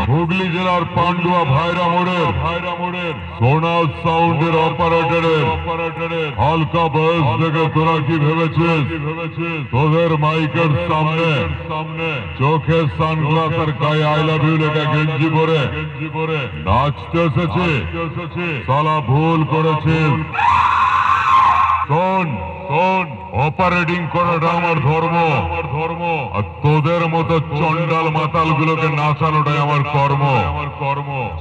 হুগলি জেলার পান্ডুয়া ভাইরা মোড়ের সোনা সাউন্ডের অপারেটরের হালকা বয়স থেকে তোরা কি ভেবেছিস তোদের মাইকের সামনে চোখে সানগ্লাস আর গায়ে আই লাভ ইউ লেখা গেঞ্জি পরে নাচতে এসেছে সালা ভুল করেছিস। শোন অপারেটিং করাটা আমার ধর্ম আর তোদের মতো চন্ডাল মাতাল গুলোকে নাচানোটাই আমার কর্ম।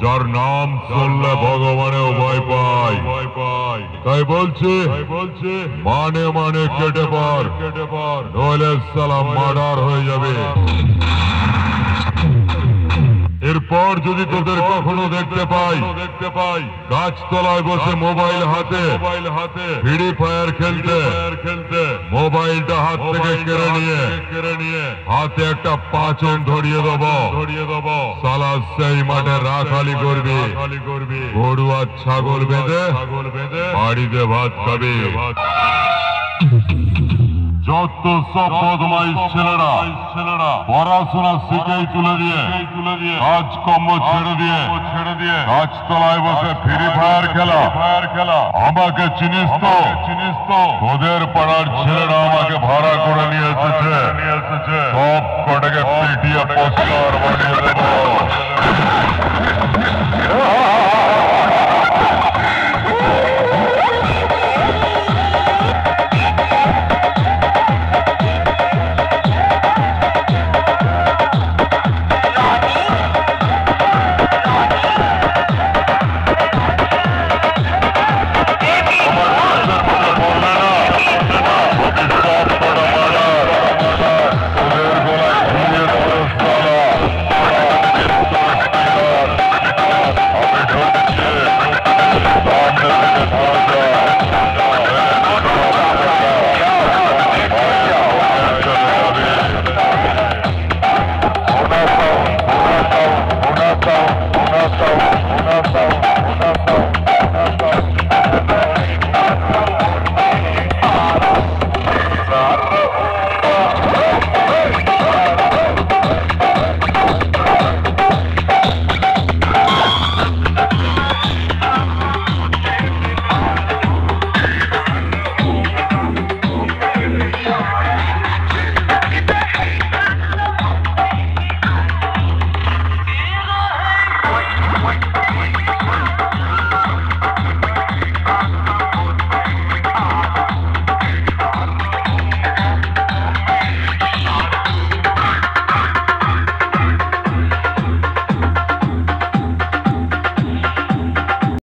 যার নাম শুনলে ভগবানেও ভয় পায়। তাই বলছি মানে কেটে পার নইলে সালা মার্ডার হয়ে যাবে। এরপর যদি তোদের কখনো দেখতে পাই গাছতলায় বসে মোবাইল হাতে ফ্রি ফায়ার খেলতে মোবাইলটা হাত থেকে কেড়ে নিয়ে হাতে একটা পাচন ধরিয়ে দেবো সালা সেই মাঠে রাখালি করবি গরু আর ছাগল বেঁধে বাড়িতে ভাত খাবি। যত সব বদমাইশ ছেলেরা পড়াশোনা শিখেই তুলে দিয়ে কাজকর্ম ছেড়ে দিয়ে গাছতলায় বসে ফ্রি ফায়ার খেলা আমাকে চিনিস তো? তোদের পাড়ার ছেলেরা আমাকে ভাড়া করে নিয়ে এসেছে সব কটাকে পিটিয়ে পোস্টার বানিয়ে দেবো।